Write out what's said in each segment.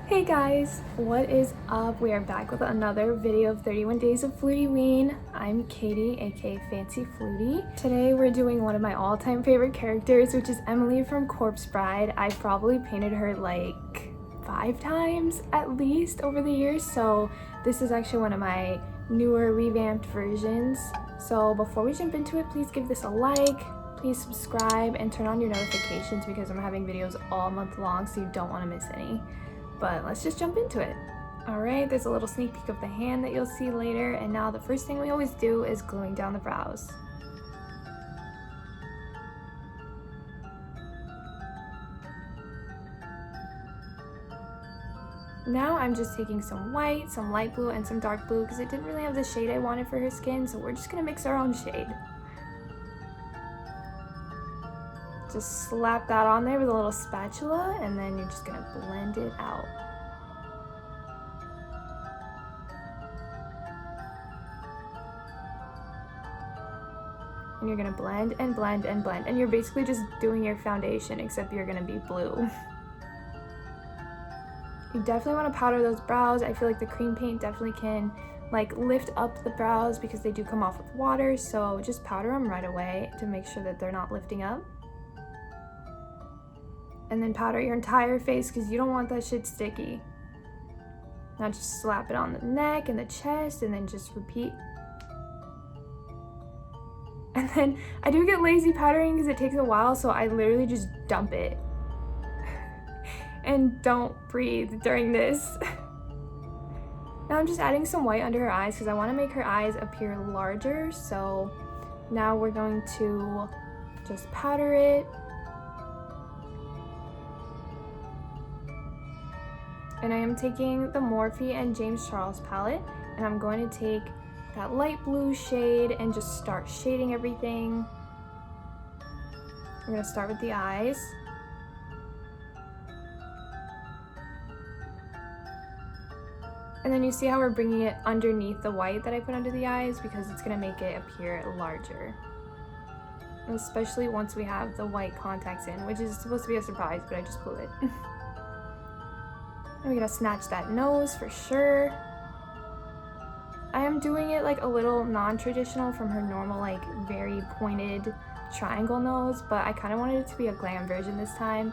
Hey guys, what is up? We are back with another video of 31 Days of FLUTIEWEEN. I'm Katie, aka Fancy Flutie. Today we're doing one of my all-time favorite characters, which is Emily from Corpse Bride. I probably painted her like 5 times at least over the years, so this is actually one of my newer revamped versions. So before we jump into it, please give this a like, please subscribe, and turn on your notifications because I'm having videos all month long, so you don't want to miss any. But let's just jump into it. Alright, there's a little sneak peek of the hand that you'll see later, and now the first thing we always do is gluing down the brows. Now I'm just taking some white, some light blue, and some dark blue because it didn't really have the shade I wanted for her skin, so we're just gonna mix our own shade. Just slap that on there with a little spatula, and then you're just gonna blend it out. And you're gonna blend and blend and blend, and you're basically just doing your foundation, except you're gonna be blue. You definitely want to powder those brows. I feel like the cream paint definitely can like lift up the brows because they do come off with water, so just powder them right away to make sure that they're not lifting up. And then powder your entire face because you don't want that shit sticky. Now just slap it on the neck and the chest and then just repeat. And then I do get lazy powdering because it takes a while, so I literally just dump it. And don't breathe during this. Now I'm just adding some white under her eyes because I want to make her eyes appear larger. So now we're going to just powder it. And I am taking the Morphe and James Charles palette, and I'm going to take that light blue shade and just start shading everything. I'm going to start with the eyes. And then you see how we're bringing it underneath the white that I put under the eyes because it's going to make it appear larger. And especially once we have the white contacts in, which is supposed to be a surprise, but I just blew it. And we're gonna snatch that nose for sure. I am doing it like a little non-traditional from her normal like very pointed triangle nose, but I kind of wanted it to be a glam version this time.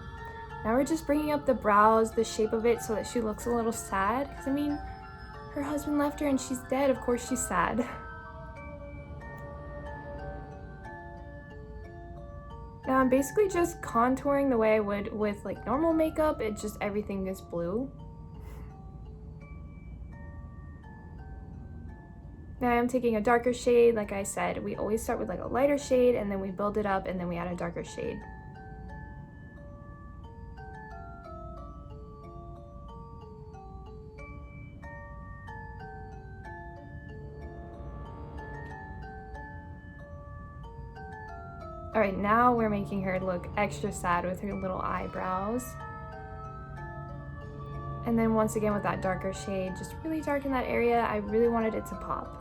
Now we're just bringing up the brows, the shape of it, so that she looks a little sad. Because I mean, her husband left her and she's dead, of course she's sad. Now I'm basically just contouring the way I would with like normal makeup, it's just everything is blue. Now I'm taking a darker shade. Like I said, we always start with like a lighter shade and then we build it up and then we add a darker shade. Alright, now we're making her look extra sad with her little eyebrows. And then once again with that darker shade, just really darken that area. I really wanted it to pop.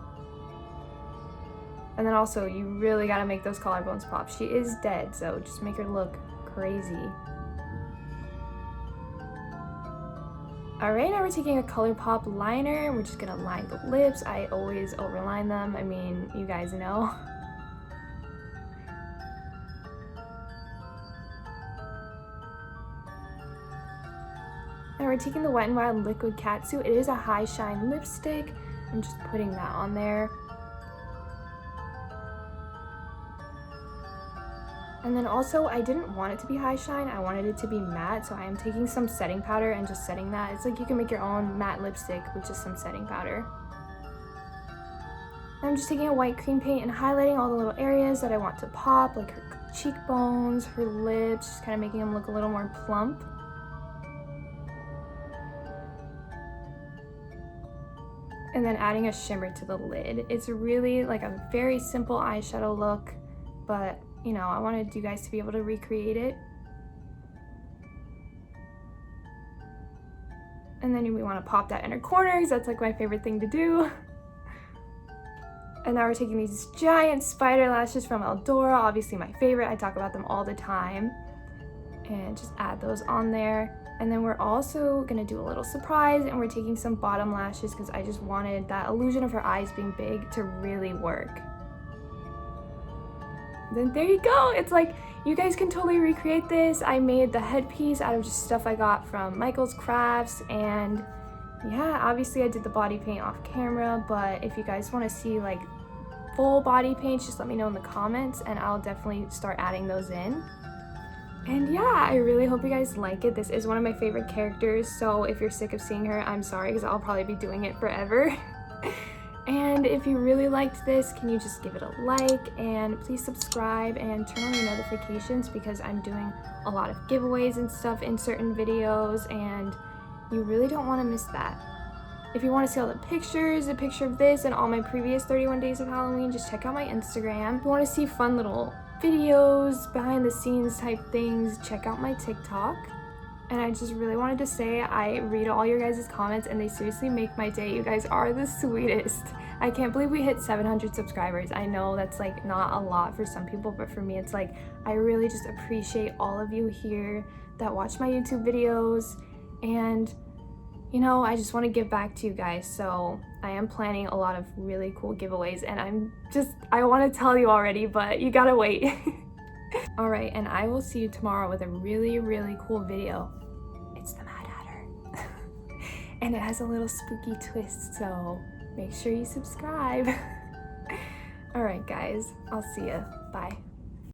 And then also, you really gotta make those collarbones pop. She is dead, so just make her look crazy. Alright, now we're taking a ColourPop liner. We're just gonna line the lips. I always overline them. I mean, you guys know. Now we're taking the Wet n Wild Liquid Catsuit. It is a high shine lipstick. I'm just putting that on there. And then also, I didn't want it to be high shine. I wanted it to be matte, so I am taking some setting powder and just setting that. It's like you can make your own matte lipstick with just some setting powder. I'm just taking a white cream paint and highlighting all the little areas that I want to pop, like her cheekbones, her lips, just kind of making them look a little more plump. And then adding a shimmer to the lid. It's really like a very simple eyeshadow look, but you know, I wanted you guys to be able to recreate it. And then we want to pop that inner corner because that's like my favorite thing to do. And now we're taking these giant spider lashes from Eldora, obviously my favorite. I talk about them all the time. And just add those on there. And then we're also gonna do a little surprise, and we're taking some bottom lashes because I just wanted that illusion of her eyes being big to really work. Then there you go. It's like, you guys can totally recreate this. I made the headpiece out of just stuff I got from Michael's Crafts, and yeah, obviously I did the body paint off camera, but if you guys want to see like full body paints, just let me know in the comments and I'll definitely start adding those in. And yeah, I really hope you guys like it. This is one of my favorite characters, so if you're sick of seeing her, I'm sorry, because I'll probably be doing it forever. And if you really liked this, can you just give it a like, and please subscribe and turn on your notifications, because I'm doing a lot of giveaways and stuff in certain videos, and you really don't want to miss that. If you want to see all the pictures, a picture of this and all my previous 31 days of Halloween, just check out my Instagram. If you want to see fun little videos, behind the scenes type things, check out my TikTok. And I just really wanted to say I read all your guys' comments and they seriously make my day. You guys are the sweetest. I can't believe we hit 700 subscribers. I know that's like not a lot for some people, but for me it's like I really just appreciate all of you here that watch my YouTube videos, and you know, I just want to give back to you guys. So I am planning a lot of really cool giveaways, and I want to tell you already, but you gotta wait. All right, and I will see you tomorrow with a really, really cool video. It's the Mad Hatter. And it has a little spooky twist, so make sure you subscribe. All right, guys, I'll see ya. Bye.